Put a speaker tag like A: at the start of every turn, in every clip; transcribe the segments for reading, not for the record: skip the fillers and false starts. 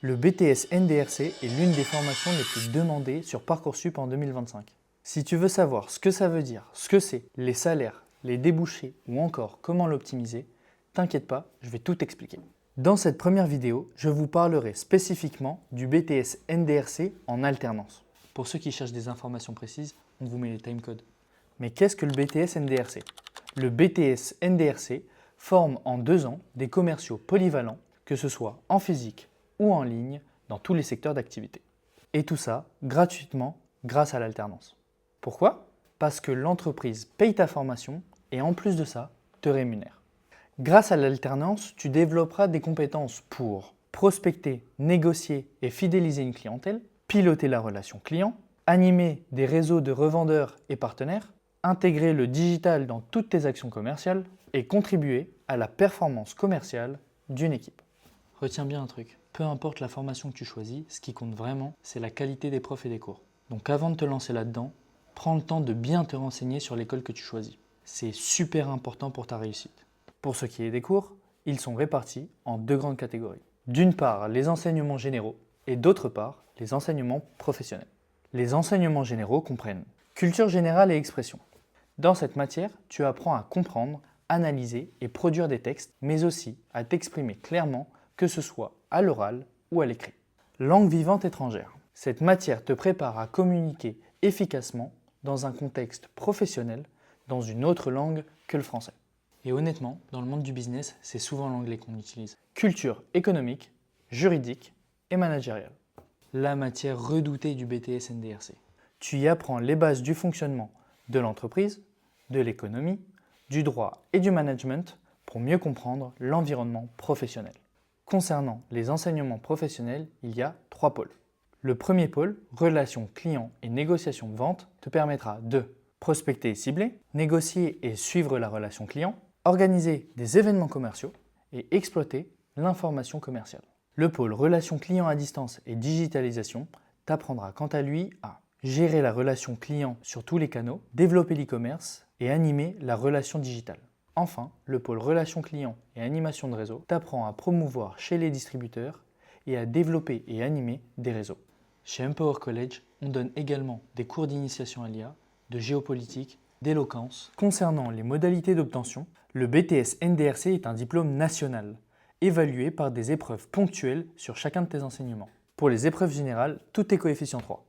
A: Le BTS NDRC est l'une des formations les plus demandées sur Parcoursup en 2025. Si tu veux savoir ce que ça veut dire, ce que c'est, les salaires, les débouchés ou encore comment l'optimiser, t'inquiète pas, je vais tout expliquer. Dans cette première vidéo, je vous parlerai spécifiquement du BTS NDRC en alternance. Pour ceux qui cherchent des informations précises, on vous met les timecodes. Mais qu'est-ce que le BTS NDRC? Le BTS NDRC forme en 2 ans des commerciaux polyvalents, que ce soit en physique ou en ligne, dans tous les secteurs d'activité. Et tout ça gratuitement grâce à l'alternance. Pourquoi? Parce que l'entreprise paye ta formation et en plus de ça, te rémunère. Grâce à l'alternance, tu développeras des compétences pour prospecter, négocier et fidéliser une clientèle, piloter la relation client, animer des réseaux de revendeurs et partenaires, intégrer le digital dans toutes tes actions commerciales et contribuer à la performance commerciale d'une équipe. Retiens bien un truc, peu importe la formation que tu choisis, ce qui compte vraiment, c'est la qualité des profs et des cours. Donc avant de te lancer là-dedans, prends le temps de bien te renseigner sur l'école que tu choisis. C'est super important pour ta réussite. Pour ce qui est des cours, ils sont répartis en 2 grandes catégories. D'une part, les enseignements généraux et d'autre part, les enseignements professionnels. Les enseignements généraux comprennent culture générale et expression. Dans cette matière, tu apprends à comprendre, analyser et produire des textes, mais aussi à t'exprimer clairement, que ce soit à l'oral ou à l'écrit. Langue vivante étrangère. Cette matière te prépare à communiquer efficacement dans un contexte professionnel, dans une autre langue que le français. Et honnêtement, dans le monde du business, c'est souvent l'anglais qu'on utilise. Culture économique, juridique et managériale. La matière redoutée du BTS NDRC. Tu y apprends les bases du fonctionnement de l'entreprise, de l'économie, du droit et du management pour mieux comprendre l'environnement professionnel. Concernant les enseignements professionnels, il y a 3 pôles. Le premier pôle, relations clients et négociation de vente, te permettra de prospecter et cibler, négocier et suivre la relation client, organiser des événements commerciaux et exploiter l'information commerciale. Le pôle relations clients à distance et digitalisation t'apprendra quant à lui à gérer la relation client sur tous les canaux, développer l'e-commerce et animer la relation digitale. Enfin, le pôle relations clients et animation de réseau t'apprend à promouvoir chez les distributeurs et à développer et animer des réseaux. Chez Empower College, on donne également des cours d'initiation à l'IA, de géopolitique, d'éloquence. Concernant les modalités d'obtention, le BTS NDRC est un diplôme national, évalué par des épreuves ponctuelles sur chacun de tes enseignements. Pour les épreuves générales, tout est coefficient 3.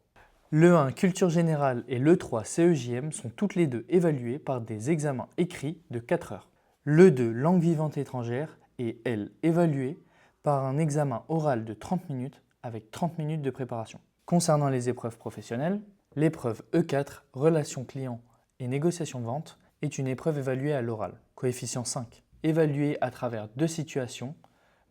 A: Le1 Culture Générale et le3 CEJM sont toutes les deux évaluées par des examens écrits de 4 heures. Le2 Langue vivante étrangère est, elle, évaluée par un examen oral de 30 minutes avec 30 minutes de préparation. Concernant les épreuves professionnelles, l'épreuve E4 Relations clients et négociation de vente est une épreuve évaluée à l'oral, coefficient 5, évaluée à travers 2 situations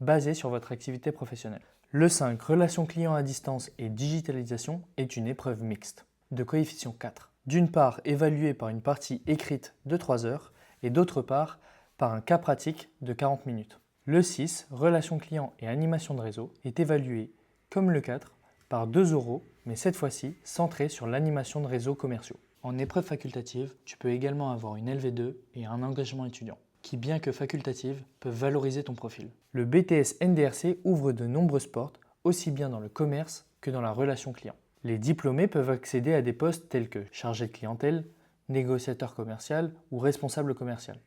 A: basées sur votre activité professionnelle. Le 5, relations clients à distance et digitalisation, est une épreuve mixte, de coefficient 4. D'une part, évaluée par une partie écrite de 3 heures et d'autre part, par un cas pratique de 40 minutes. Le 6, relations clients et animation de réseau, est évalué, comme le 4, par 2 oraux, mais cette fois-ci centré sur l'animation de réseaux commerciaux. En épreuve facultative, tu peux également avoir une LV2 et un engagement étudiant, qui, bien que facultatives, peuvent valoriser ton profil. Le BTS NDRC ouvre de nombreuses portes, aussi bien dans le commerce que dans la relation client. Les diplômés peuvent accéder à des postes tels que chargé de clientèle, négociateur commercial ou responsable commercial,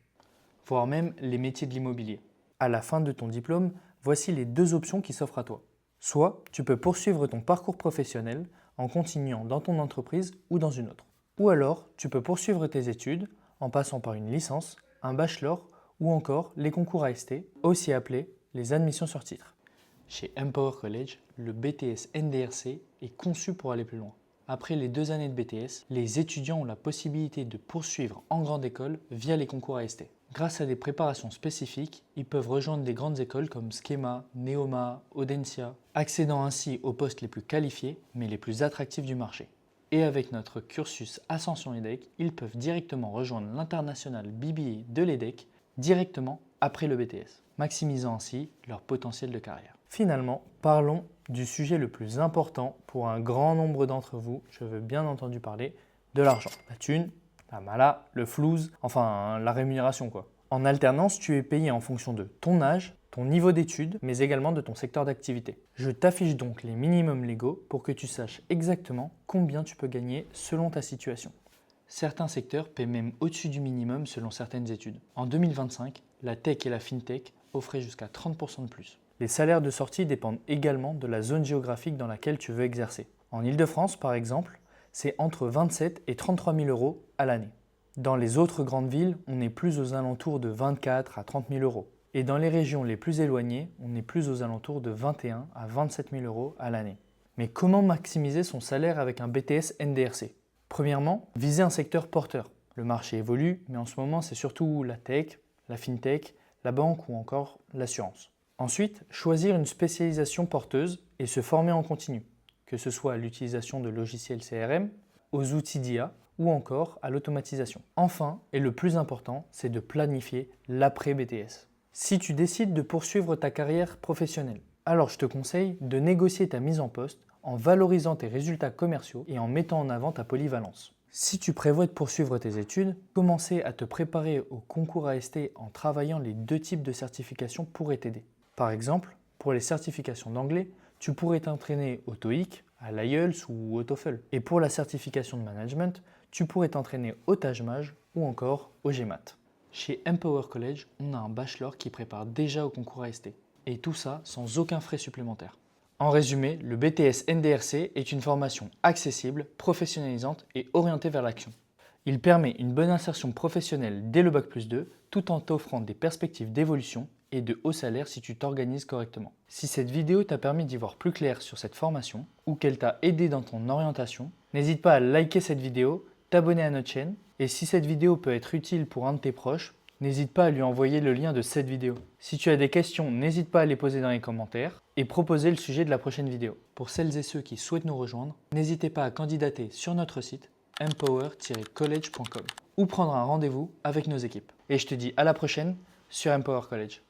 A: voire même les métiers de l'immobilier. À la fin de ton diplôme, voici les 2 options qui s'offrent à toi. Soit tu peux poursuivre ton parcours professionnel en continuant dans ton entreprise ou dans une autre. Ou alors tu peux poursuivre tes études en passant par une licence, un bachelor ou encore les concours AST, aussi appelés les admissions sur titre. Chez Empower College, le BTS NDRC est conçu pour aller plus loin. Après les 2 années de BTS, les étudiants ont la possibilité de poursuivre en grande école via les concours AST. Grâce à des préparations spécifiques, ils peuvent rejoindre des grandes écoles comme Schema, Neoma, Audencia, accédant ainsi aux postes les plus qualifiés mais les plus attractifs du marché. Et avec notre cursus Ascension EDEC, ils peuvent directement rejoindre l'international BBA de l'EDEC directement après le BTS, maximisant ainsi leur potentiel de carrière. Finalement, parlons du sujet le plus important pour un grand nombre d'entre vous, je veux bien entendu parler de l'argent. La thune, la mala, le flouze, enfin la rémunération quoi. En alternance, tu es payé en fonction de ton âge, ton niveau d'études, mais également de ton secteur d'activité. Je t'affiche donc les minimums légaux pour que tu saches exactement combien tu peux gagner selon ta situation. Certains secteurs paient même au-dessus du minimum selon certaines études. En 2025, la tech et la fintech offraient jusqu'à 30% de plus. Les salaires de sortie dépendent également de la zone géographique dans laquelle tu veux exercer. En Ile-de-France, par exemple, c'est entre 27 et 33 000 euros à l'année. Dans les autres grandes villes, on est plus aux alentours de 24 à 30 000 euros. Et dans les régions les plus éloignées, on est plus aux alentours de 21 à 27 000 euros à l'année. Mais comment maximiser son salaire avec un BTS NDRC ? Premièrement, viser un secteur porteur. Le marché évolue, mais en ce moment, c'est surtout la tech, la fintech, la banque ou encore l'assurance. Ensuite, choisir une spécialisation porteuse et se former en continu, que ce soit à l'utilisation de logiciels CRM, aux outils d'IA ou encore à l'automatisation. Enfin, et le plus important, c'est de planifier l'après-BTS. Si tu décides de poursuivre ta carrière professionnelle, alors je te conseille de négocier ta mise en poste en valorisant tes résultats commerciaux et en mettant en avant ta polyvalence. Si tu prévois de poursuivre tes études, commencer à te préparer au concours AST en travaillant les deux types de certifications pourrait t'aider. Par exemple, pour les certifications d'anglais, tu pourrais t'entraîner au TOEIC, à l'IELTS ou au TOEFL. Et pour la certification de management, tu pourrais t'entraîner au TAJMAJ ou encore au GMAT. Chez Empower College, on a un bachelor qui prépare déjà au concours AST. Et tout ça sans aucun frais supplémentaires. En résumé, le BTS NDRC est une formation accessible, professionnalisante et orientée vers l'action. Il permet une bonne insertion professionnelle dès le Bac+2 tout en t'offrant des perspectives d'évolution et de haut salaire si tu t'organises correctement. Si cette vidéo t'a permis d'y voir plus clair sur cette formation ou qu'elle t'a aidé dans ton orientation, n'hésite pas à liker cette vidéo, t'abonner à notre chaîne et si cette vidéo peut être utile pour un de tes proches, n'hésite pas à lui envoyer le lien de cette vidéo. Si tu as des questions, n'hésite pas à les poser dans les commentaires et proposer le sujet de la prochaine vidéo. Pour celles et ceux qui souhaitent nous rejoindre, n'hésitez pas à candidater sur notre site empower-college.com ou prendre un rendez-vous avec nos équipes. Et je te dis à la prochaine sur Empower College.